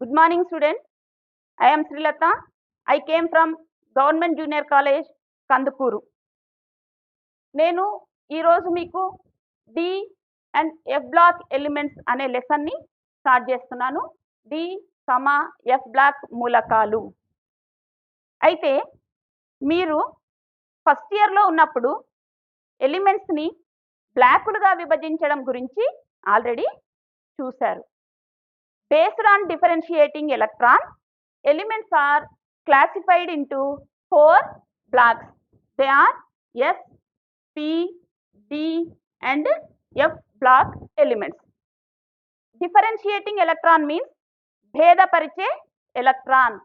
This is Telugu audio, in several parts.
Good morning, students. I am Srilata. I came from Government Junior College, Kandukuru. నేను ఈరోజు మీకు D and F block elements అనే లెసన్ని స్టార్ట్ చేస్తున్నాను. డి, ఎఫ్ బ్లాక్ మూలకాలు. అయితే మీరు ఫస్ట్ ఇయర్లో ఉన్నప్పుడు ఎలిమెంట్స్ని బ్లాకులుగా విభజించడం గురించి ఆల్రెడీ చూశారు. Based on differentiating electron, elements are classified into 4 blocks. They are S, P, D and F block elements. Differentiating electron means భేదపరిచే ఎలక్ట్రాన్.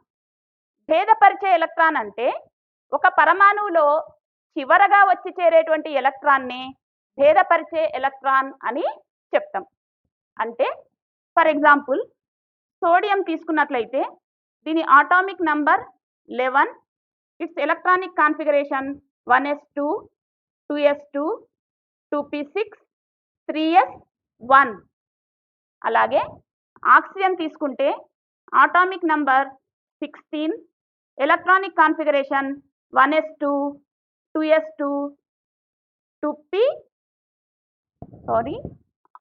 భేదపరిచే ఎలక్ట్రాన్ అంటే ఒక పరమాణువులో చివరగా వచ్చి చేరేటువంటి ఎలక్ట్రాన్ని భేదపరిచే ఎలక్ట్రాన్ అని చెప్తాం. అంటే ఫర్ ఎగ్జాంపుల్ సోడియం తీసుకున్నట్లయితే దీని atomic number 11, it's electronic configuration 1s2, 2s2, 2p6, 3s1. అలాగే ఆక్సిజన్ తీసుకుంటే atomic number 16, electronic configuration 1s2, 2s2,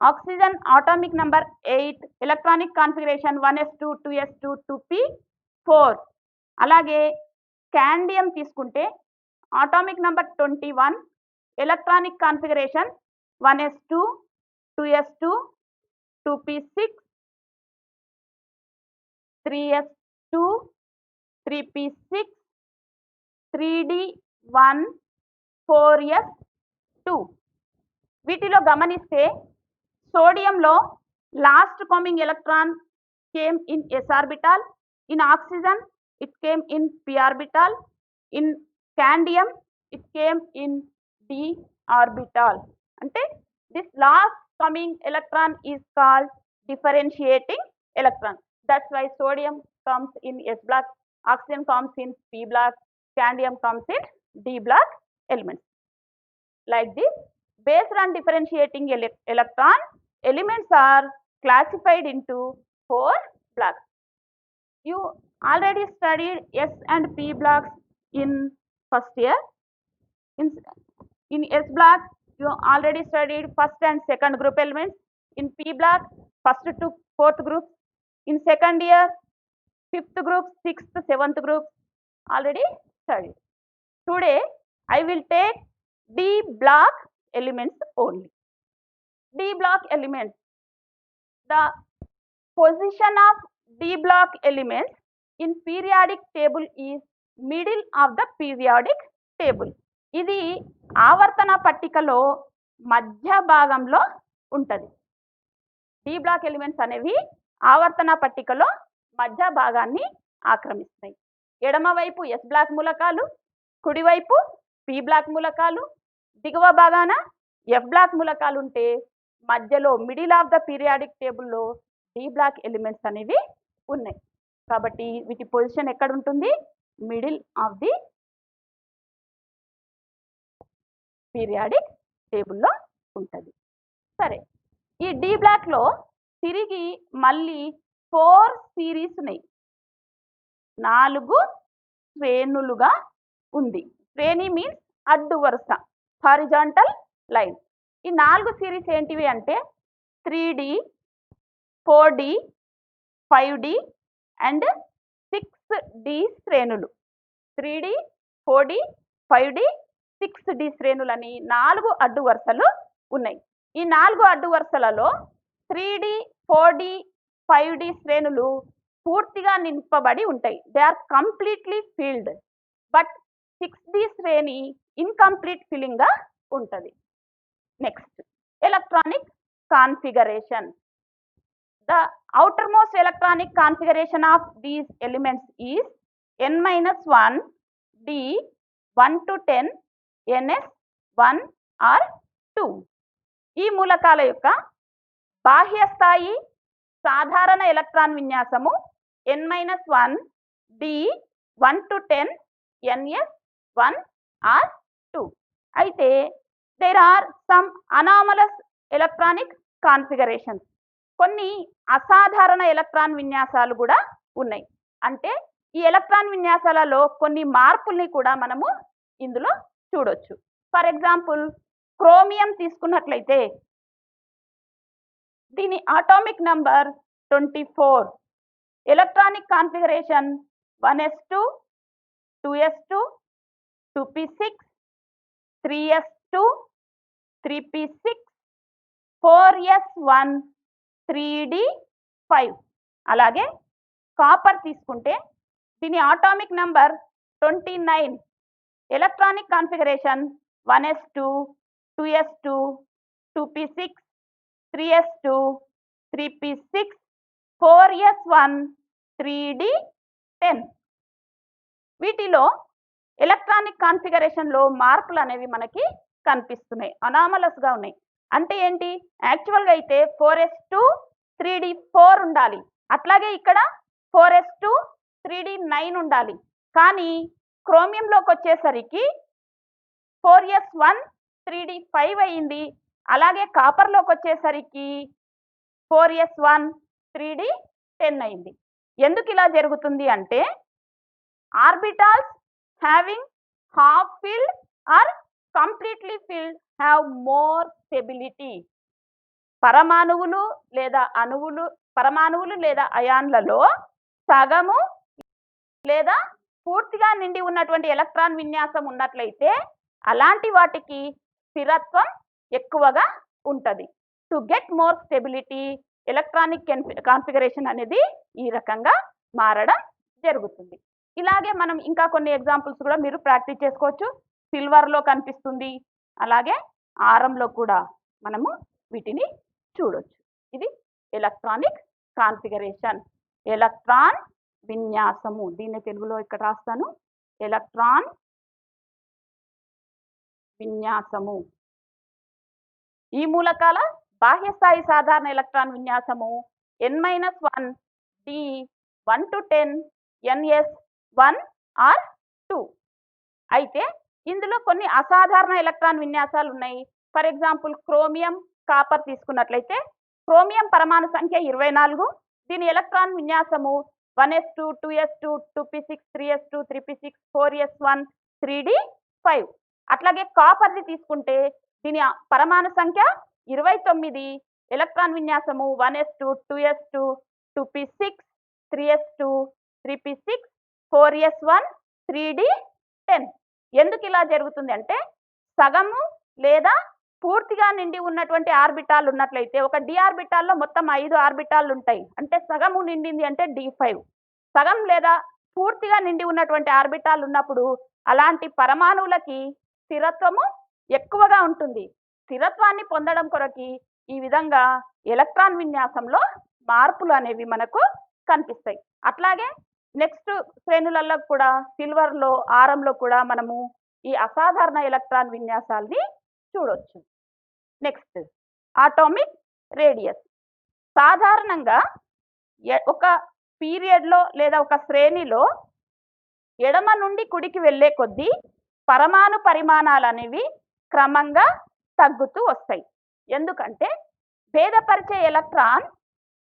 oxygen atomic number 8, electronic configuration 1s2, 2s2, 2p4. అలాగే స్కాండియం తీసుకుంటే atomic number 21, electronic configuration 1s2, 2s2, 2p6, 3s2, 3p6, 3d1, 4s2. వీటిలో గమనిస్తే సోడియంలో last coming electron came in s orbital, in oxygen it came in p orbital, in scandium it came in d orbital. అంటే this last coming electron is called differentiating electron. That's why sodium comes in s block, oxygen comes in p block, scandium comes in d block elements. Like this, based on differentiating electron, elements are classified into 4 blocks. You already studied S and P blocks in first year. In S block, you already studied first and second group elements. In P block, first to fourth group. In second year, fifth group, sixth, seventh group, already studied. Today, I will take D block elements only. D block elements. The position of D block elements in periodic table is middle of the periodic table. ఇది ఆవర్తన పట్టికలో మధ్య భాగంలో ఉంటుంది. D block elements అనేవి ఆవర్తన పట్టికలో మధ్య భాగాన్ని ఆక్రమిస్తాయి. ఎడమవైపు S బ్లాక్ మూలకాలు, కుడివైపు P బ్లాక్ మూలకాలు, దిగువ భాగాన ఎఫ్ బ్లాక్ మూలకాలు ఉంటే మధ్యలో మిడిల్ ఆఫ్ ద పీరియాడిక్ టేబుల్లో డి బ్లాక్ ఎలిమెంట్స్ అనేవి ఉన్నాయి. కాబట్టి వీటి పొజిషన్ ఎక్కడ ఉంటుంది? మిడిల్ ఆఫ్ ది పీరియాడిక్ టేబుల్లో ఉంటుంది. సరే, ఈ డి బ్లాక్లో తిరిగి మళ్ళీ 4 సిరీస్ ఉన్నాయి. 4 శ్రేణులుగా ఉంది. శ్రేణి మీన్స్ అడ్డు వరుస, హారిజాంటల్ లైన్. ఈ 4 సిరీస్ ఏంటివి అంటే 3D, 4D, 5D and 6D శ్రేణులు. 3D, 4D, 5D, 6D శ్రేణులని 4 అడ్డు వరుసలు ఉన్నాయి. ఈ 4 అడ్డు వరుసలలో 3D, 4D, 5D శ్రేణులు పూర్తిగా నింపబడి ఉంటాయి. They are completely filled. But 6D శ్రేణి ఇన్కంప్లీట్ ఫిల్లింగ్ గా ఉంటుంది. Next, electronic configuration. The outermost electronic configuration of these elements is n-1 d 1 to 10 ns 1 or 2. ఈ మూలకాల యొక్క బాహ్య స్థాయి సాధారణ electron విన్యాసము n-1 d 1 to 10 ns 1 or 2. అయితే there are some anomalous electronic configurations. కొన్ని అసాధారణ ఎలక్ట్రాన్ విన్యాసాలు కూడా ఉన్నాయి. అంటే ఈ ఎలక్ట్రాన్ విన్యాసాలలో కొన్ని మార్పుల్ని కూడా మనము ఇందులో చూడొచ్చు. ఫర్ ఎగ్జాంపుల్ క్రోమియం తీసుకున్నట్లయితే దీని atomic number 24, electronic configuration 1s2, 2s2, 2p6, 3s2, 3p6, 4s1, 3d5. అలాగే కాపర్ తీసుకుంటే దీని atomic number 29, electronic configuration 1s2, 2s2, 2p6, 3s2, 3p6, 4s1, 3d10. వీటిలో ఎలక్ట్రానిక్ కాన్ఫిగరేషన్లో మార్పులు అనేవి మనకి కనిపిస్తున్నాయి, అనామలస్గా ఉన్నాయి. అంటే ఏంటి, యాక్చువల్గా అయితే 4s2, 3d4 ఉండాలి, అట్లాగే ఇక్కడ 4s2, 3d9 ఉండాలి. కానీ క్రోమియంలోకి వచ్చేసరికి 4s1, 3d5 అయింది. అలాగే కాపర్లోకి వచ్చేసరికి 4s1, 3d10 అయింది. ఎందుకు ఇలా జరుగుతుంది అంటే orbitals having half filled or completely filled have more stability. పరమాణువులు లేదా అయాన్లలో సగము లేదా పూర్తిగా నిండి ఉన్నటువంటి ఎలక్ట్రాన్ విన్యాసం ఉన్నట్లయితే అలాంటి వాటికి స్థిరత్వం ఎక్కువగా ఉంటుంది. To get more stability electronic configuration అనేది ఈ రకంగా మారడం జరుగుతుంది. ఇలాగే మనం ఇంకా కొన్ని ఎగ్జాంపుల్స్ కూడా మీరు ప్రాక్టీస్ చేసుకోవచ్చు. సిల్వర్లో కనిపిస్తుంది, అలాగే ఆరంలో కూడా మనము వీటిని చూడొచ్చు. ఇది ఎలక్ట్రానిక్ కాన్ఫిగరేషన్, ఎలక్ట్రాన్ విన్యాసము. దీన్ని తెలుగులో ఇక్కడ రాస్తాను, ఎలక్ట్రాన్ విన్యాసము. ఈ మూలకాల బాహ్య స్థాయి సాధారణ electron విన్యాసము n-1 d 1 to 10 ns1 or 2. అయితే ఇందులో కొన్ని అసాధారణ ఎలక్ట్రాన్ విన్యాసాలు ఉన్నాయి. ఫర్ ఎగ్జాంపుల్ క్రోమియం, కాపర్ తీసుకున్నట్లయితే క్రోమియం పరమాణు సంఖ్య 24, దీని electron విన్యాసము 1s2, 2s2, 2p6, 3s2, 3p6, 4s1, 3d5. అట్లాగే కాపర్ది తీసుకుంటే దీని పరమాణు సంఖ్య 29, electron విన్యాసము 1s2, 2s2, 2p6, 3s2, 3p6, 4s1, 3d10. ఎందుకు ఇలా జరుగుతుంది అంటే సగము లేదా పూర్తిగా నిండి ఉన్నటువంటి ఆర్బిటాల్ ఉన్నట్లయితే ఒక డి ఆర్బిటాల్లో మొత్తం 5 ఆర్బిటాల్ ఉంటాయి. అంటే సగము నిండింది అంటే d5. సగం లేదా పూర్తిగా నిండి ఉన్నటువంటి ఆర్బిటాల్ ఉన్నప్పుడు అలాంటి పరమాణువులకి స్థిరత్వము ఎక్కువగా ఉంటుంది. స్థిరత్వాన్ని పొందడం కొరకి ఈ విధంగా ఎలక్ట్రాన్ విన్యాసంలో మార్పులు అనేవి మనకు కనిపిస్తాయి. అట్లాగే నెక్స్ట్ శ్రేణులలో కూడా సిల్వర్లో, ఆరంలో కూడా మనము ఈ అసాధారణ ఎలక్ట్రాన్ విన్యాసాల్ని చూడొచ్చు. Next atomic radius. సాధారణంగా ఒక పీరియడ్లో లేదా ఒక శ్రేణిలో ఎడమ నుండి కుడికి వెళ్ళే కొద్దీ పరమాణు పరిమాణాలు అనేవి క్రమంగా తగ్గుతూ వస్తాయి. ఎందుకంటే భేదపరిచే ఎలక్ట్రాన్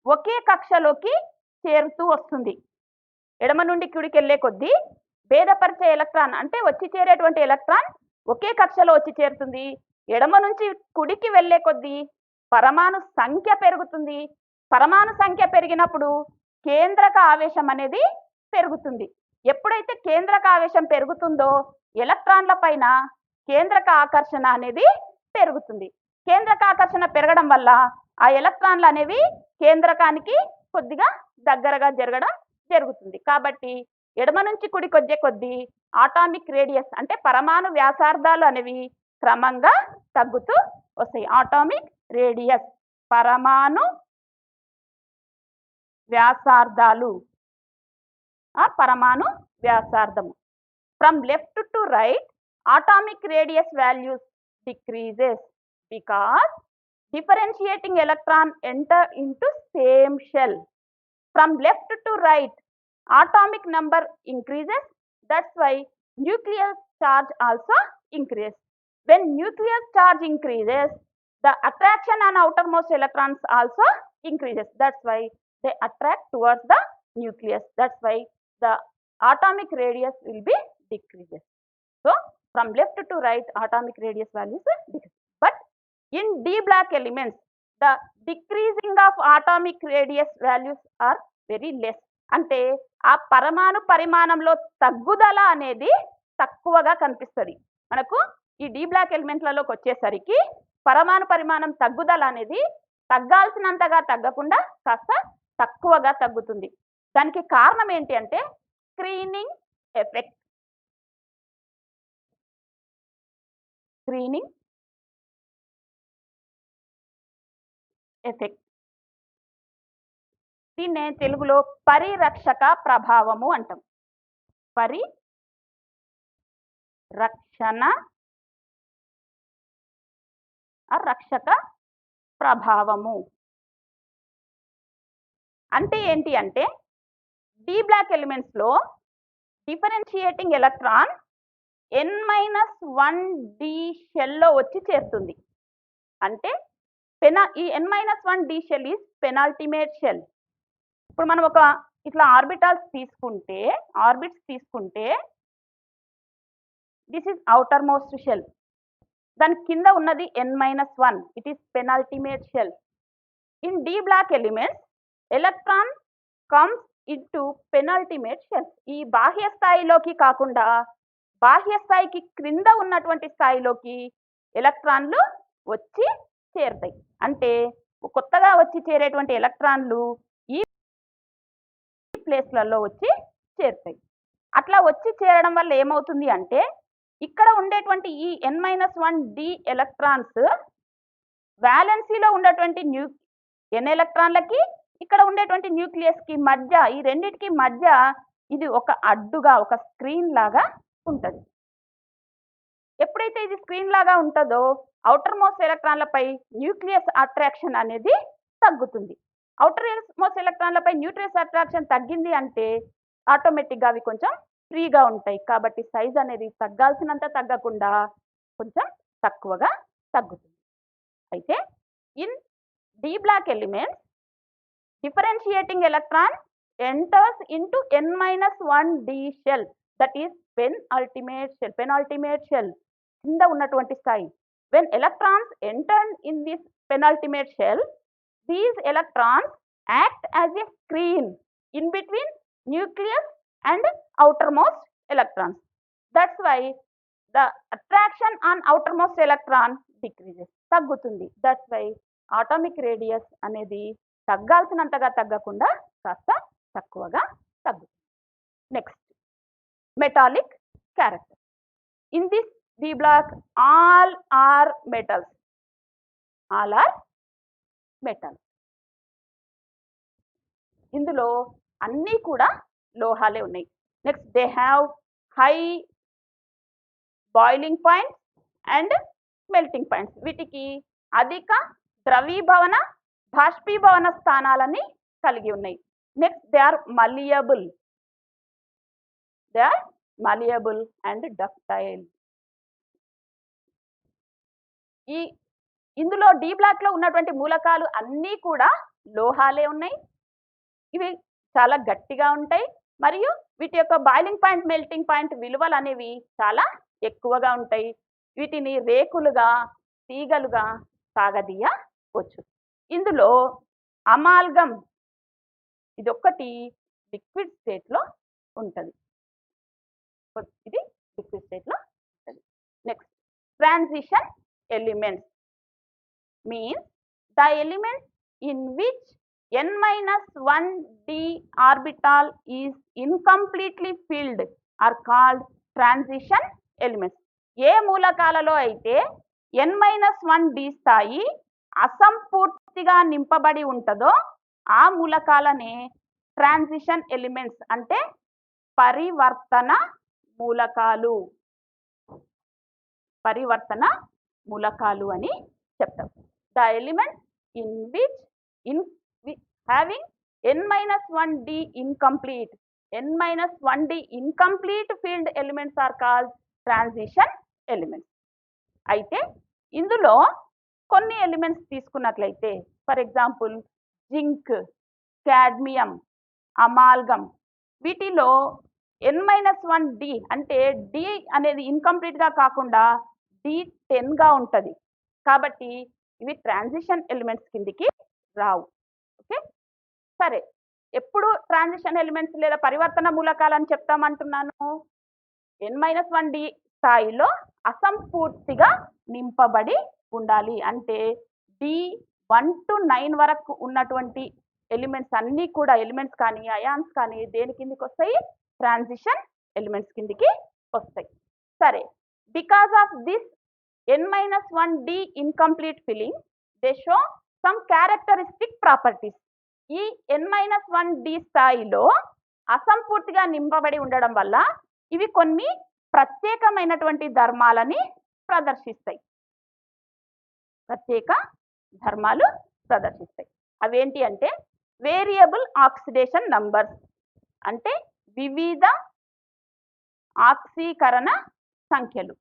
ఒకే కక్షలోకి చేరుతూ వస్తుంది. ఎడమ నుండి కుడికి వెళ్ళే కొద్దీ భేదపరిచే ఎలక్ట్రాన్ అంటే వచ్చి చేరేటువంటి ఎలక్ట్రాన్ ఒకే కక్షలో వచ్చి చేరుతుంది. ఎడమ నుంచి కుడికి వెళ్ళే కొద్దీ పరమాణు సంఖ్య పెరుగుతుంది. పరమాణు సంఖ్య పెరిగినప్పుడు కేంద్రక ఆవేశం అనేది పెరుగుతుంది. ఎప్పుడైతే కేంద్రక ఆవేశం పెరుగుతుందో ఎలక్ట్రాన్ల పైన కేంద్రక ఆకర్షణ అనేది పెరుగుతుంది. కేంద్రక ఆకర్షణ పెరగడం వల్ల ఆ ఎలక్ట్రాన్లు అనేవి కేంద్రకానికి కొద్దిగా దగ్గరగా జరుగుతుంది. కాబట్టి ఎడమ నుంచి కుడికి వచ్చే కొద్దీ ఆటామిక్ రేడియస్ అంటే పరమాణు వ్యాసార్థాలు అనేవి క్రమంగా తగ్గుతూ వస్తాయి. ఆటామిక్ రేడియస్ పరమాణు వ్యాసార్థాలు, పరమాణు వ్యాసార్థము. From left to right atomic radius values decreases because differentiating electron enter into same shell. From left to right atomic number increases, that's why nuclear charge also increases. When nuclear charge increases, the attraction on outermost electrons also increases. That's why they attract towards the nucleus. That's why the atomic radius will be decreases. So from left to right, atomic radius values decrease. But in d black elements, the decreasing of atomic radius values are very less. అంటే ఆ పరమాణు పరిమాణంలో తగ్గుదల అనేది తక్కువగా కనిపిస్తుంది. మనకు ఈ డి బ్లాక్ ఎలిమెంట్లలోకి వచ్చేసరికి పరమాణు పరిమాణం తగ్గుదల అనేది తగ్గాల్సినంతగా తగ్గకుండా కాస్త తక్కువగా తగ్గుతుంది. దానికి కారణం ఏంటి అంటే స్క్రీనింగ్ ఎఫెక్ట్. స్క్రీనింగ్ ఎఫెక్ట్ దీన్నే తెలుగులో పరిరక్షక ప్రభావము అంటాం. పరిరక్షణ రక్షక ప్రభావము అంటే ఏంటి అంటే డి బ్లాక్ ఎలిమెంట్స్ లో డిఫరెన్షియేటింగ్ ఎలక్ట్రాన్ n-1d షెల్లో వచ్చి చేరుతుంది. అంటే ఈ n-1d షెల్ ఈజ్ పెనాల్టిమేట్ షెల్. ఇప్పుడు మనం ఒక ఇట్లా ఆర్బిట్స్ తీసుకుంటే this is outermost shell, దాని కింద ఉన్నది n-1, it is penultimate shell. In D block elements electron comes into penultimate shell. ఈ బాహ్య స్థాయిలోకి కాకుండా బాహ్య స్థాయికి క్రింద ఉన్నటువంటి స్థాయిలోకి ఎలక్ట్రాన్లు వచ్చి చేరుతాయి. అంటే కొత్తగా వచ్చి చేరేటువంటి ఎలక్ట్రాన్లు ఈ ప్లేస్లలో వచ్చి చేరుతాయి. అట్లా వచ్చి చేరడం వల్ల ఏమవుతుంది అంటే ఇక్కడ ఉండేటువంటి ఈ n-1d ఎలక్ట్రాన్స్ వ్యాలెన్సీలో ఉన్నటువంటి n ఎలక్ట్రాన్లకి ఇక్కడ ఉండేటువంటి న్యూక్లియస్కి మధ్య, ఈ రెండింటికి మధ్య ఇది ఒక అడ్డుగా, ఒక స్క్రీన్ లాగా ఉంటుంది. ఎప్పుడైతే ఇది స్క్రీన్ లాగా ఉంటుందో అవుటర్ మోస్ట్ ఎలక్ట్రాన్లపై న్యూక్లియస్ అట్రాక్షన్ అనేది తగ్గుతుంది. అవుటర్ మోస్ట్ ఎలక్ట్రాన్లపై న్యూక్లియస్ అట్రాక్షన్ తగ్గింది అంటే ఆటోమేటిక్గా అవి కొంచెం ఫ్రీగా ఉంటాయి. కాబట్టి సైజ్ అనేది తగ్గాల్సినంత తగ్గకుండా కొంచెం తక్కువగా తగ్గుతుంది. అయితే in D block elements differentiating electron enters into n-1d shell, that is penultimate shell. కింద ఉన్నటువంటి స్థాయి. When electrons enter in this penultimate shell, these electrons act as a screen in between nucleus and outermost electrons. That's why the attraction on outermost electron decreases, తగ్గుతుంది. That's why atomic radius అనేది తగ్గాల్సినంతగా తగ్గకుండా కాస్త తక్కువగా తగ్గుతుంది. Next metallic character. In this D block all are metals. ఇందులో అన్నీ కూడా లోహాలే ఉన్నాయి. Next they have high boiling points and melting points. వీటికి అధిక ద్రవీభవన, బాష్పీభవన స్థానాలని కలిగి ఉన్నాయి. Next they are malleable and ductile. ఇందులో డి బ్లాక్ లో ఉన్నటువంటి మూలకాలు అన్నీ కూడా లోహాలే ఉన్నాయి. ఇవి చాలా గట్టిగా ఉంటాయి మరియు వీటి యొక్క బాయిలింగ్ పాయింట్, మెల్టింగ్ పాయింట్ విలువలు అనేవి చాలా ఎక్కువగా ఉంటాయి. వీటిని రేకులుగా, తీగలుగా సాగదీయవచ్చు. ఇందులో అమాల్గమ్ ఇది ఒక్కటి లిక్విడ్ స్టేట్లో ఉంటుంది. ఇది లిక్విడ్ స్టేట్లో ఉంటుంది. Next transition elements means the elements in which n-1d orbital is incompletely filled are called transition elements. ఏ మూలకాలలో అయితే n-1d స్థాయి అసంపూర్తిగా నింపబడి ఉంటుందో ఆ మూలకాలనే ట్రాన్సిషన్ ఎలిమెంట్స్ అంటే పరివర్తన మూలకాలు అని చెప్తాం. The element in which having n-1d incomplete filled elements are called transition elements. అయితే ఇందులో కొన్ని ఎలిమెంట్స్ తీసుకున్నట్లయితే for example zinc, cadmium, amalgam. వీటిలో N-1D అంటే డి అనేది ఇన్కంప్లీట్గా కాకుండా D10గా ఉంటుంది. కాబట్టి ఇవి ట్రాన్సిషన్ ఎలిమెంట్స్ కిందికి రావు. ఓకే, సరే. ఎప్పుడు ట్రాన్సిషన్ ఎలిమెంట్స్ లేదా పరివర్తన మూలకాలని చెప్తామంటున్నాను? N-1D స్థాయిలో అసంపూర్తిగా నింపబడి ఉండాలి. అంటే D1 to 9 వరకు ఉన్నటువంటి ఎలిమెంట్స్ అన్నీ కూడా, ఎలిమెంట్స్ కానీ అయాన్స్ కానీ దేని కిందికి వస్తాయి? ట్రాన్సిషన్ ఎలిమెంట్స్ కిందికి వస్తాయి. సరే, because of this N-1D incomplete filling, they show some characteristic properties. ఈ N-1D స్థాయిలో అసంపూర్తిగా నింపబడి ఉండడం వల్ల ఇవి కొన్ని ప్రత్యేకమైనటువంటి ధర్మాలని ప్రదర్శిస్తాయి. ప్రత్యేక ధర్మాలు ప్రదర్శిస్తాయి. అవేంటి అంటే వేరియబుల్ ఆక్సిడేషన్ నంబర్స్, అంటే వివిధ ఆక్సీకరణ సంఖ్యలు.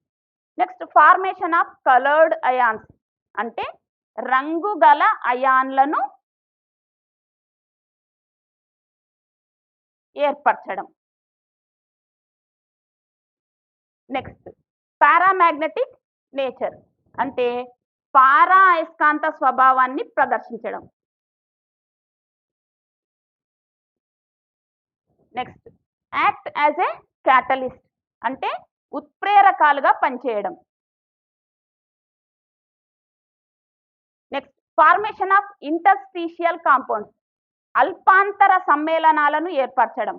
Next formation of coloured ions, అంటే రంగు గల అయాన్లను ఏర్పరచడం. నెక్స్ట్ పారామాగ్నెటిక్ నేచర్, అంటే పారా అయస్కాంత స్వభావాన్ని ప్రదర్శించడం. Next act as a catalyst, అంటే ఉత్ప్రేరకాలుగా పనిచేయడం. Next formation of interstitial compounds, అల్పాంతర సమ్మేళనాలను ఏర్పరచడం.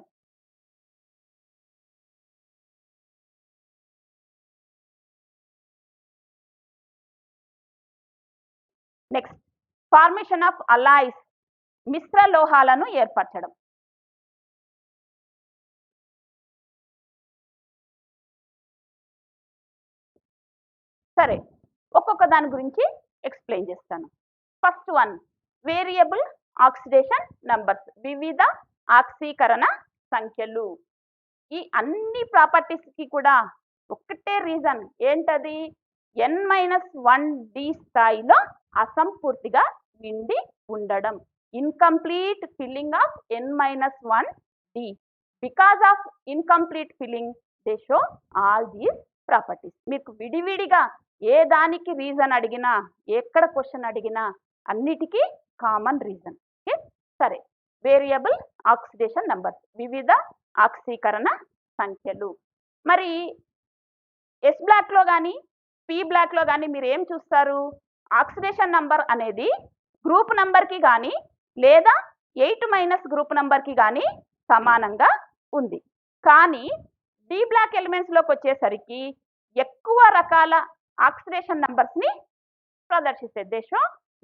నెక్స్ట్ ఫార్మేషన్ ఆఫ్ అలాయిస్, మిశ్ర లోహాలను ఏర్పరచడం. సరే, ఒక్కొక్క దాని గురించి ఎక్స్ప్లెయిన్ చేస్తాను. First one, variable oxidation numbers, వివిధ ఆక్సీకరణ సంఖ్యలు. ఈ అన్ని ప్రాపర్టీస్కి కూడా ఒకటే రీజన్ ఏంటది? N-1D స్థాయిలో అసంపూర్తిగా నిండి ఉండడం. Incomplete filling of N-1D. Because of incomplete filling they show all these properties. మీకు విడివిడిగా ఏ దానికి రీజన్ అడిగినా, ఎక్కడ క్వశ్చన్ అడిగినా అన్నిటికీ కామన్ రీజన్. ఓకే, సరే. వేరియబుల్ ఆక్సిడేషన్ నంబర్స్, వివిధ ఆక్సీకరణ సంఖ్యలు. మరి ఎస్ బ్లాక్లో కానీ పి బ్లాక్లో కానీ మీరు ఏం చూస్తారు? ఆక్సిడేషన్ నంబర్ అనేది గ్రూప్ నంబర్కి కానీ లేదా 8- గ్రూప్ నంబర్కి కానీ సమానంగా ఉంది. కానీ డి బ్లాక్ ఎలిమెంట్స్లోకి వచ్చేసరికి ఎక్కువ రకాల ఆక్సిడేషన్ నంబర్స్ని ప్రదర్శిస్తాయి. They show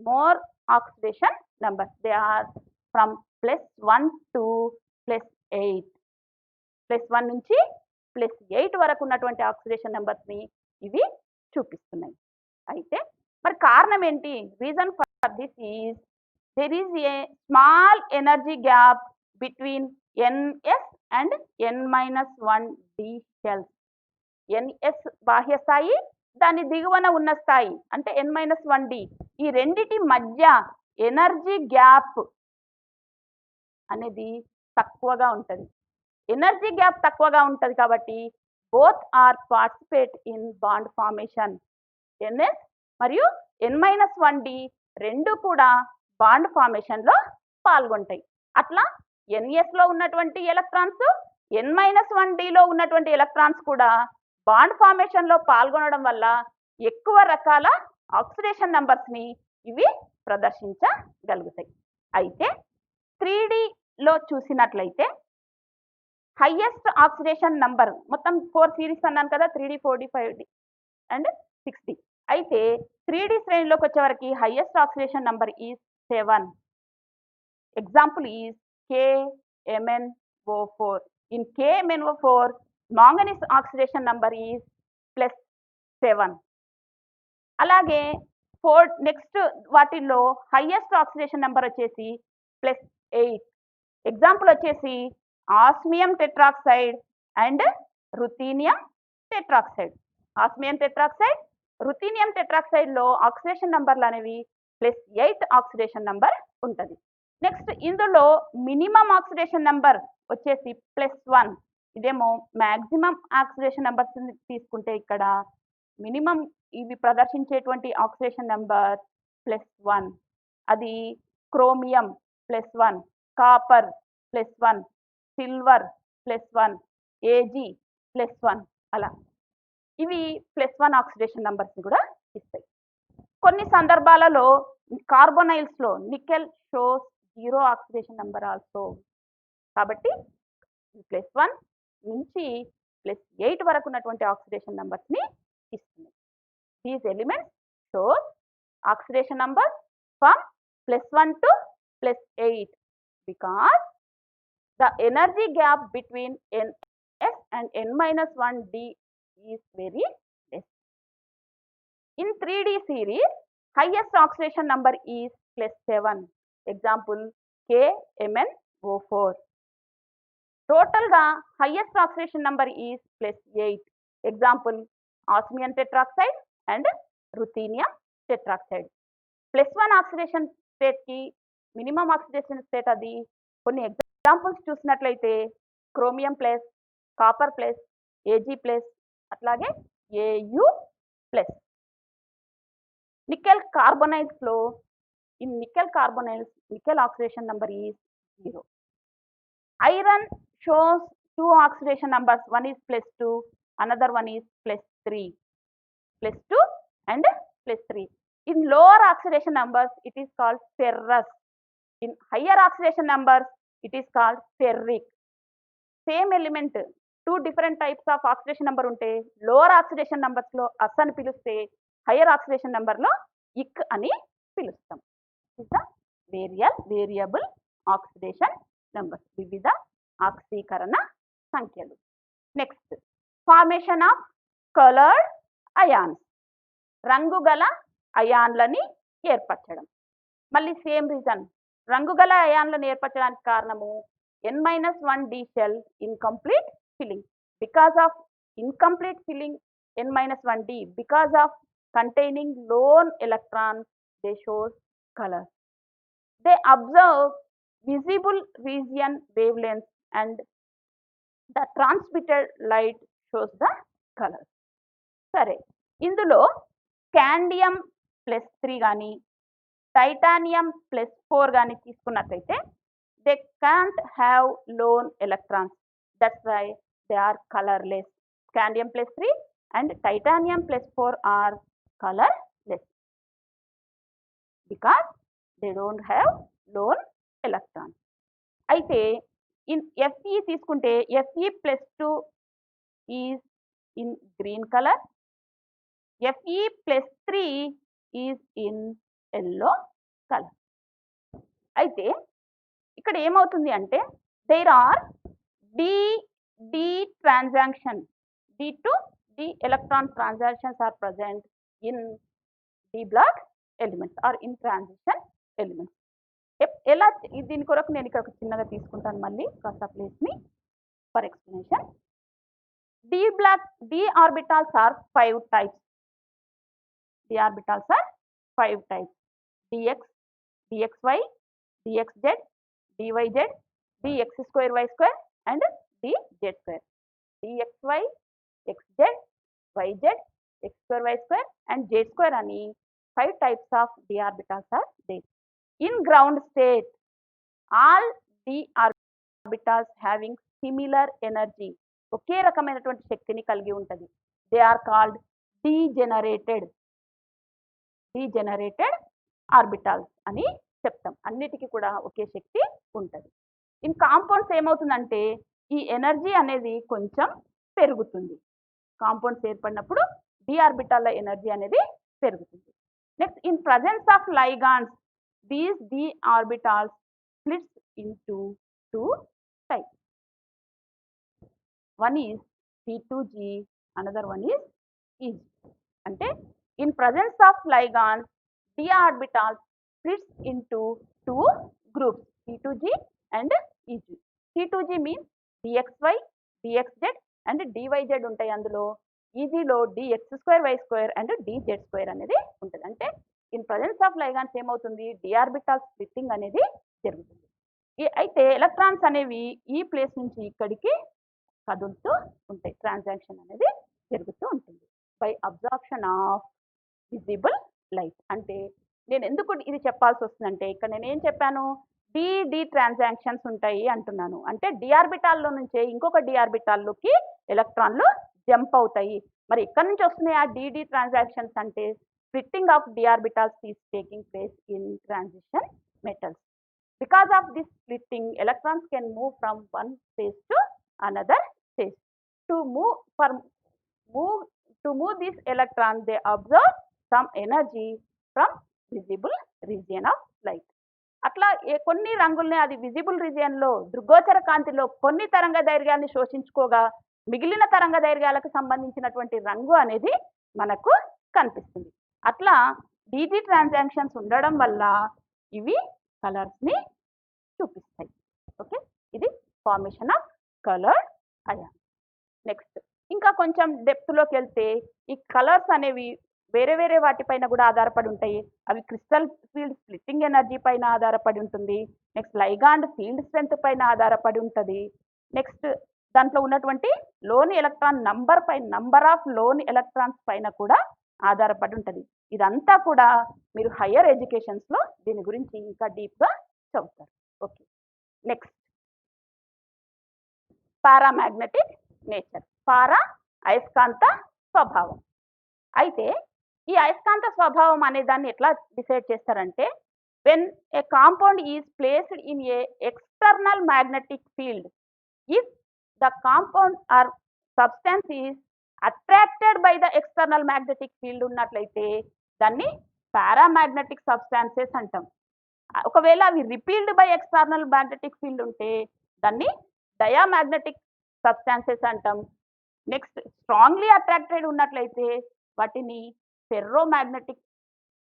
more oxidation numbers. They are from +1 to +8. +1 నుంచి +8 వరకు ఉన్నటువంటి ఆక్సిడేషన్ నెంబర్స్ని ఇవి చూపిస్తున్నాయి. అయితే మరి కారణం ఏంటి? Reason for this is there is a small energy gap between NS and N-1D shells. NS బాహ్య స్థాయి, దాని దిగువన ఉన్న స్థాయి అంటే N-1D, ఈ రెండిటి మధ్య ఎనర్జీ గ్యాప్ అనేది తక్కువగా ఉంటుంది. ఎనర్జీ గ్యాప్ తక్కువగా ఉంటుంది కాబట్టి both are participate in bond formation. NS మరియు N-1D రెండు కూడా బాండ్ ఫార్మేషన్లో పాల్గొంటాయి. అట్లా NSలో ఉన్నటువంటి ఎలక్ట్రాన్స్, N-1Dలో ఉన్నటువంటి ఎలక్ట్రాన్స్ కూడా బాండ్ ఫార్మేషన్లో పాల్గొనడం వల్ల ఎక్కువ రకాల ఆక్సిడేషన్ నంబర్స్ని ఇవి ప్రదర్శించగలుగుతాయి. అయితే 3Dలో చూసినట్లయితే హైయెస్ట్ ఆక్సిడేషన్ నంబర్, మొత్తం 4 సిరీస్ అన్నాను కదా, 3D, 4D, 5D and 6D. అయితే 3D శ్రేణిలోకి వచ్చేవరకు highest oxidation number is 7. Example is KMnO4. In KMnO4 manganese oxidation number is +7. అలాగే నెక్స్ట్ వాటిల్లో హైయెస్ట్ ఆక్సిడేషన్ నెంబర్ వచ్చేసి +8. ఎగ్జాంపుల్ వచ్చేసి osmium tetroxide and ruthenium tetroxide. Osmium tetroxide, ruthenium టెట్రాక్సైడ్లో ఆక్సిడేషన్ నంబర్లు అనేవి +8 ఆక్సిడేషన్ నంబర్ ఉంటుంది. నెక్స్ట్ ఇందులో మినిమం ఆక్సిడేషన్ నెంబర్ వచ్చేసి +1. ఇదేమో మ్యాక్సిమం ఆక్సిడేషన్ నెంబర్స్ తీసుకుంటే ఇక్కడ మినిమం ఇవి ప్రదర్శించేటువంటి ఆక్సిడేషన్ నెంబర్ +1. అది క్రోమియం +1, కాపర్ +1, సిల్వర్ +1, ఏజీ +1 అలా. ఇవి +1 ఆక్సిడేషన్ నెంబర్స్ని కూడా ఇస్తాయి. కొన్ని సందర్భాలలో కార్బోనైల్స్లో nickel shows 0 oxidation number also. కాబట్టి +1 నుంచి +8 వరకు ఉన్నటువంటి ఆక్సిడేషన్ నెంబర్స్ని ఇస్తుంది. These elements shows oxidation number from +1 to +8 because the energy gap between Ns and N-1d is very less. In 3D series, highest oxidation number is +7. Example KMnO4. Total ga highest oxidation number is +8. Example osmium tetroxide and ruthenium tetroxide. +1 oxidation స్టేట్కి మినిమం ఆక్సిడేషన్ స్టేట్ అది. కొన్ని ఎగ్జాంపుల్స్ చూసినట్లయితే chromium plus, copper plus, AG plus, అట్లాగే ఏయు ప్లస్. నికెల్ కార్బోనైల్స్లో in nickel carbonyls nickel oxidation number is 0. Iron shows 2 oxidation numbers, one is +2, another one is +3. +2 and +3. In lower oxidation numbers, it is called ferrous. In higher oxidation numbers, it is called ferric. Same element, 2 different types of oxidation number unte lower oxidation numbers lo as ani piluste, higher oxidation number lo ik ani pilustam. This is the variable oxidation numbers, వివిధ ఆక్సీకరణ సంఖ్యలు. Next formation of coloured ions, రంగుగల అయాన్లని ఏర్పరచడం. మళ్ళీ సేమ్ రీజన్, రంగుగల అయాన్లను ఏర్పరచడానికి కారణము N-1d cell incomplete filling. Because of incomplete filling N-1d, because of containing lone electrons, they shows color. They observe visible region wavelengths and the transmitted light shows the color. సరే, ఇందులో స్కాండియం +3 కానీ టైటానియం +4 కానీ తీసుకున్నట్లయితే they can't have lone electrons, that's why they are colourless. Scandium +3 and titanium +4 are colourless because they don't have lone electrons. అయితే ఇన్ Fe తీసుకుంటే Fe+2 is in green colour, Fe+3 is in yellow colour. అయితే ఇక్కడ ఏమవుతుంది అంటే there are D transaction, D to D electron transactions are present in D block elements or in transition elements. ఎలా దీని కొరకు నేను ఇక్కడ చిన్నగా తీసుకుంటాను మళ్ళీ కాస్త ప్లేస్ని for explanation. D orbitals are 5 types. D orbitals are 5 types. dx, dxy, dxz, dyz, dx2y2 and dz2. dxy, xz, yz, x2y2 and z2 అని 5 types of d orbitals are there. In ground state, all d orbitals having similar energy, ఒకే రకమైనటువంటి శక్తిని కలిగి ఉంటుంది. దే ఆర్ కాల్డ్ డీజెనరేటెడ్ ఆర్బిటాల్స్ అని చెప్తాం. అన్నిటికీ కూడా ఒకే శక్తి ఉంటుంది. ఇన్ కాంపౌండ్స్ ఏమవుతుందంటే ఈ ఎనర్జీ అనేది కొంచెం పెరుగుతుంది. కాంపౌండ్స్ ఏర్పడినప్పుడు డి ఆర్బిటాల్ల ఎనర్జీ అనేది పెరుగుతుంది. Next, in presence of ligands these d orbitals splits into 2 types. One is P2G, another one is EG. అంటే in presence of ligands, d orbitals splits into 2 groups, P2G and EG. P2G means dxy, dxz and dyz ఉంటాయి. అందులో ఈజీలో dx2y2 and dz2 అనేది ఉంటుంది. అంటే ఇన్ ప్రజెన్స్ ఆఫ్ లైగాన్స్ ఏమవుతుంది, డి ఆర్బిటాల్ స్ప్లిట్టింగ్ అనేది జరుగుతుంది. అయితే ఎలక్ట్రాన్స్ అనేవి ఈ ప్లేస్ నుంచి ఇక్కడికి కదులుతూ ఉంటాయి. ట్రాన్సాక్షన్ అనేది జరుగుతూ ఉంటుంది by absorption of visible light. అంటే నేను ఎందుకు ఇది చెప్పాల్సి వస్తుందంటే ఇక్కడ నేను ఏం చెప్పాను, డి ట్రాన్సాక్షన్స్ ఉంటాయి అంటున్నాను. అంటే డి ఆర్బిటాల్లో నుంచే ఇంకొక డి ఆర్బిటాల్లోకి ఎలక్ట్రాన్లు జంప్ అవుతాయి. మరి ఎక్కడి నుంచి వస్తున్నాయి ఆ డి ట్రాన్సాక్షన్స్ అంటే splitting of D orbitals is taking place in transition metals. Because of this splitting, electrons can move from one phase to another phase. To move this electron, they absorb some energy from visible region of light. అట్లా కొన్ని రంగుల్ని అది విజిబుల్ రీజియన్లో దృగ్గోచర కాంతిలో కొన్ని తరంగ దైర్ఘ్యాన్ని శోషించుకోగా మిగిలిన తరంగ దైర్ఘ్యాలకు సంబంధించినటువంటి రంగు అనేది మనకు కనిపిస్తుంది. అట్లా డిడి ట్రాన్సాక్షన్స్ ఉండడం వల్ల ఇవి కలర్స్ని చూపిస్తాయి. ఓకే, ఇది formation of coloured ion. Next ఇంకా కొంచెం డెప్త్లోకి వెళ్తే ఈ కలర్స్ అనేవి వేరే వేరే వాటిపైన కూడా ఆధారపడి ఉంటాయి. అవి క్రిస్టల్ ఫీల్డ్ స్ప్లిట్టింగ్ ఎనర్జీ పైన ఆధారపడి ఉంటుంది. నెక్స్ట్ లైగాండ్ ఫీల్డ్ స్ట్రెంత్ పైన ఆధారపడి ఉంటుంది. నెక్స్ట్ దాంట్లో ఉన్నటువంటి loan electron number of loan electrons పైన కూడా ఆధారపడి ఉంటుంది. ఇదంతా కూడా మీరు హయ్యర్ ఎడ్యుకేషన్స్లో దీని గురించి ఇంకా డీప్గా చదువుతారు. ఓకే, నెక్స్ట్ పారామాగ్నెటిక్ నేచర్, అయస్కాంత స్వభావం. అయితే ఈ అయస్కాంత స్వభావం అనే దాన్ని ఎట్లా డిసైడ్ చేస్తారంటే when a compound is placed in a external magnetic field, if the compound or substance is attracted by the external magnetic field ఉన్నట్లయితే దాన్ని పారామాగ్నెటిక్ సబ్స్టాన్సెస్ అంటాం. ఒకవేళ అవి repelled by external magnetic field ఉంటే దాన్ని డయామాగ్నెటిక్ సబ్స్టాన్సెస్ అంటాం. నెక్స్ట్ స్ట్రాంగ్లీ అట్రాక్టెడ్ ఉన్నట్లయితే వాటిని ఫెర్రోమాగ్నెటిక్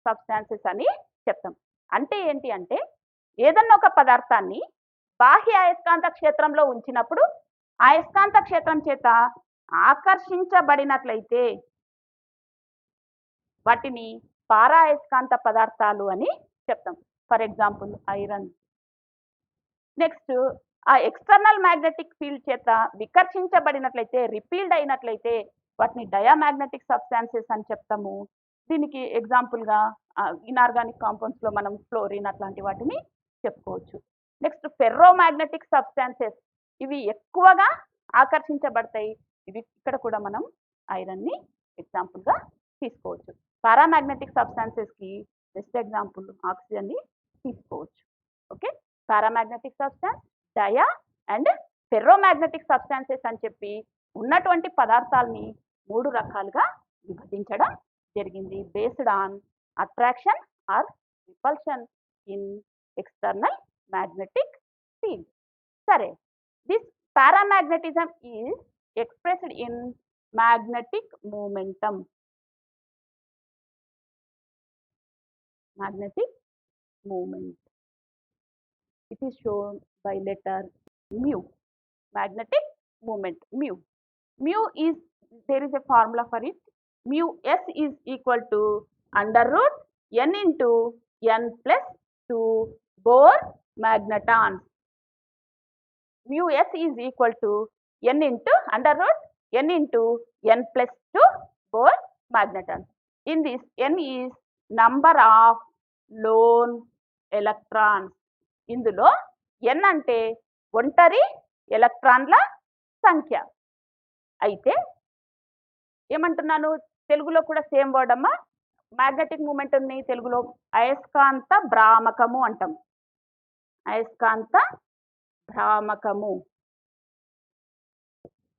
సబ్స్టాన్సెస్ అని చెప్తాం. అంటే ఏంటి అంటే ఏదన్నా ఒక పదార్థాన్ని బాహ్య అయస్కాంత క్షేత్రంలో ఉంచినప్పుడు ఆ అయస్కాంత క్షేత్రం చేత ఆకర్షించబడినట్లయితే వాటిని పారా అయస్కాంత పదార్థాలు అని చెప్తాం. For example iron. నెక్స్ట్ ఆ ఎక్స్టర్నల్ మ్యాగ్నెటిక్ ఫీల్డ్ చేత వికర్షించబడినట్లయితే రిపీల్డ్ అయినట్లయితే వాటిని డయామాగ్నెటిక్ సబ్స్టాన్సెస్ అని చెప్తాము. దీనికి ఎగ్జాంపుల్గా ఇన్ఆర్గానిక్ కాంపౌండ్స్లో మనం ఫ్లోరిన్ అట్లాంటి వాటిని చెప్పుకోవచ్చు. నెక్స్ట్ ఫెర్రోమాగ్నెటిక్ సబ్స్టాన్సెస్, ఇవి ఎక్కువగా ఆకర్షించబడతాయి. ఇవి ఇక్కడ కూడా మనం ఐరన్ని ఎగ్జాంపుల్గా తీసుకోవచ్చు. పారామాగ్నెటిక్ సబ్స్టాన్సెస్కి బెస్ట్ ఎగ్జాంపుల్ ఆక్సిజన్ని తీసుకోవచ్చు. Okay, paramagnetic substance, dia and ferromagnetic substances అని చెప్పి ఉన్నటువంటి పదార్థాలని 3 రకాలుగా విభజించడం జరిగింది based on attraction or repulsion in external magnetic field. సరే, this paramagnetism is expressed in magnetic momentum. Magnetic movement. It is shown by letter mu. Magnetic movement, mu. Mu is, there is a formula for it. Mu s is equal to under root n into n plus 2 Bohr magnetons. Mu s is equal to n into under root n into n plus 2 Bohr magnetons. In this, n is number of loan electrons. ఇందులో n అంటే ఒంటరి ఎలక్ట్రాన్ల సంఖ్య. అయితే ఏమంటున్నాను, తెలుగులో కూడా సేమ్ వర్డ్ అమ్మా. మ్యాగ్నెటిక్ మూమెంట్ని తెలుగులో అయస్కాంత భ్రామకము అంటాం. అయస్కాంత భ్రామకము.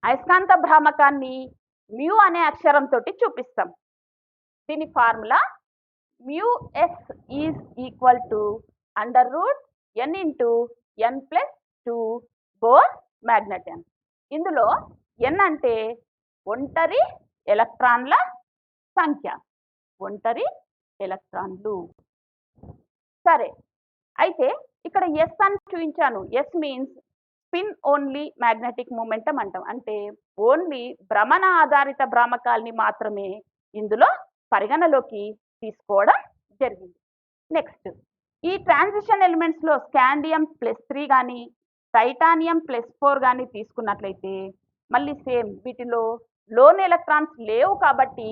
అయస్కాంత భ్రామకాన్ని మ్యూ అనే అక్షరంతో చూపిస్తాం. దీని formula mu s is equal to under root n into n plus 2 Bohr magnetons. ఇందులో n అంటే ఒంటరి ఎలక్ట్రాన్ల సంఖ్య, ఒంటరి ఎలక్ట్రాన్లు. సరే, అయితే ఇక్కడ ఎస్ అని చూపించాను. Yes means spin only magnetic momentum అంటాం. అంటే ఓన్లీ భ్రమణ ఆధారిత భ్రామకాల్ని మాత్రమే ఇందులో పరిగణలోకి తీసుకోవడం జరిగింది. నెక్స్ట్ ఈ ట్రాన్సిషన్ ఎలిమెంట్స్లో స్కాండియం +3 కానీ టైటానియం +4 కానీ తీసుకున్నట్లయితే మళ్ళీ సేమ్ వీటిలో లోన్ ఎలక్ట్రాన్స్ లేవు కాబట్టి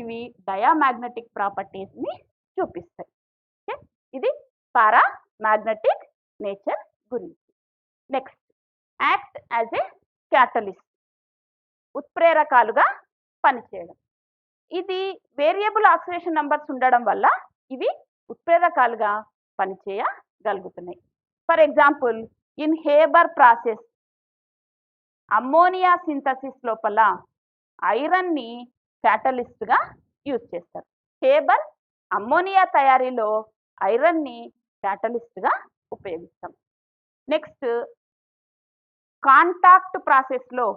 ఇవి డయామాగ్నెటిక్ ప్రాపర్టీస్ని చూపిస్తాయి. ఓకే, ఇది పారామాగ్నెటిక్ నేచర్ గురించి. Next, act as a catalyst, ఉత్ప్రేరకాలుగా పనిచేయడం. ఇది వేరియబుల్ ఆక్సిడేషన్ నంబర్స్ ఉండడం వల్ల ఇవి ఉత్ప్రేరకాలుగా పనిచేయగలుగుతున్నాయి. For example, in Haber process ammonia synthesis లోపల ఐరన్ని క్యాటలిస్ట్గా యూజ్ చేస్తారు. హేబర్ అమ్మోనియా తయారీలో ఐరన్ని క్యాటలిస్ట్గా ఉపయోగిస్తాం. నెక్స్ట్, కాంటాక్ట్ ప్రాసెస్లో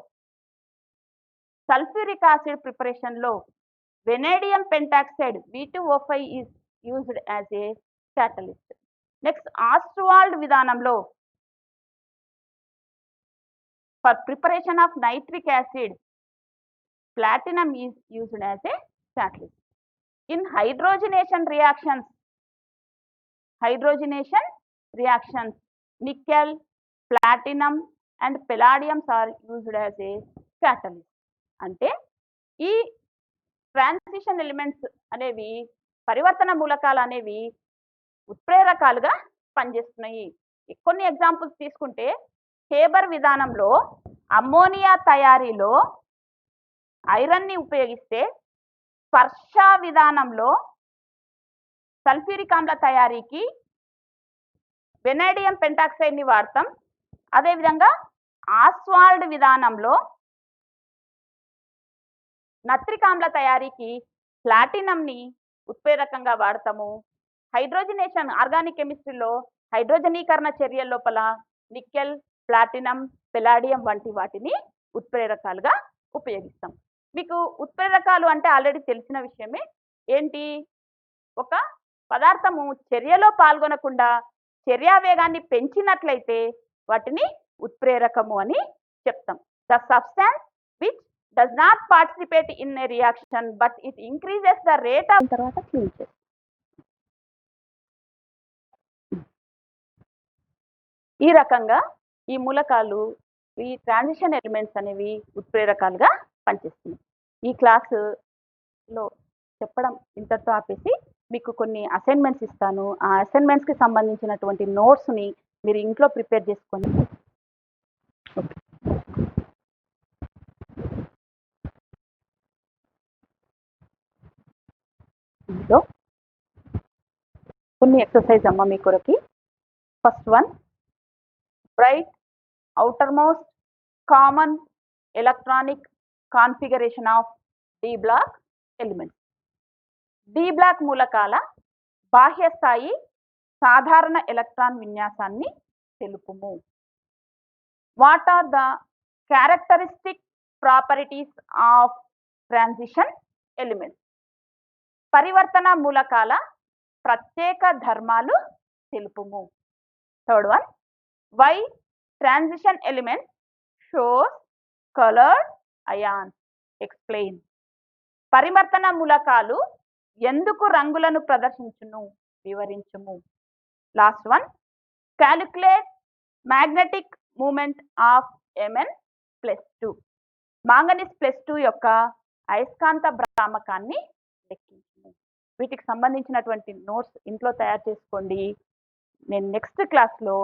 సల్ఫ్యూరిక్ యాసిడ్ ప్రిపరేషన్లో vanadium pentoxide V2O5 is used as a catalyst. Next, Ostwald విధానంలో for preparation of nitric acid platinum is used as a catalyst. In hydrogenation reactions, nickel, platinum and palladium are used as a catalyst. అంటే ఈ ట్రాన్సిషన్ ఎలిమెంట్స్ అనేవి, పరివర్తన మూలకాలు అనేవి ఉత్ప్రేరకాలుగా పనిచేస్తున్నాయి. కొన్ని ఎగ్జాంపుల్స్ తీసుకుంటే, హేబర్ విధానంలో అమ్మోనియా తయారీలో ఐరన్ని ఉపయోగిస్తే, స్పర్శ విధానంలో సల్ఫ్యూరిక్ ఆమ్ల తయారీకి వెనేడియం పెంటాక్సైడ్ని వాడతాం. అదేవిధంగా ఆస్వాల్డ్ విధానంలో నత్రిక్ ఆమ్ల తయారీకి ప్లాటినంని ఉత్ప్రేరకంగా వాడతాము. హైడ్రోజనేషన్, ఆర్గానిక్ కెమిస్ట్రీలో హైడ్రోజనీకరణ చర్యల లోపల నికెల్, ప్లాటినం, పెలాడియం వంటి వాటిని ఉత్ప్రేరకాలుగా ఉపయోగిస్తాం. మీకు ఉత్ప్రేరకాలు అంటే ఆల్రెడీ తెలిసిన విషయమే. ఏంటి? ఒక పదార్థము చర్యలో పాల్గొనకుండా చర్యావేగాన్ని పెంచినట్లయితే వాటిని ఉత్ప్రేరకము అని చెప్తాం. The substance which does not participate in a reaction but it increases the rate of తర్వాత క్లీన్ చేస్తాం. ఈ రకంగా ఈ మూలకాలు, ఈ ట్రాన్సిషన్ ఎలిమెంట్స్ అనేవి ఉత్ప్రేరకాలుగా పనిచేస్తున్నాయి. ఈ క్లాసులో చెప్పడం ఇంతటితో ఆపేసి మీకు కొన్ని అసైన్మెంట్స్ ఇస్తాను. ఆ అసైన్మెంట్స్కి సంబంధించినటువంటి నోట్స్ని మీరు ఇంట్లో ప్రిపేర్ చేసుకొని ఇంట్లో కొన్ని ఎక్సర్సైజ్ అమ్మ మీ కొరకి. First one, write outermost common electronic configuration of D block elements. D block మూలకాల బాహ్య స్థాయి సాధారణ ఎలక్ట్రాన్ విన్యాసాన్ని తెలుపుము. What are the characteristic properties of transition elements? పరివర్తన మూలకాల ప్రత్యేక ధర్మాలు తెలుపుము. Third one, why transition element shows colored ions? Explain. పరివర్తన మూలకాలు ఎందుకు రంగులను ప్రదర్శించును? వివరించుము. Last one, calculate magnetic moment of Mn+2. Manganese +2 యొక్క అయస్కాంత భ్రామకాన్ని లెక్కించుము. వీటికి సంబంధించినటువంటి నోట్స్ ఇంట్లో తయారు చేసుకోండి. నేను నెక్స్ట్ క్లాస్లో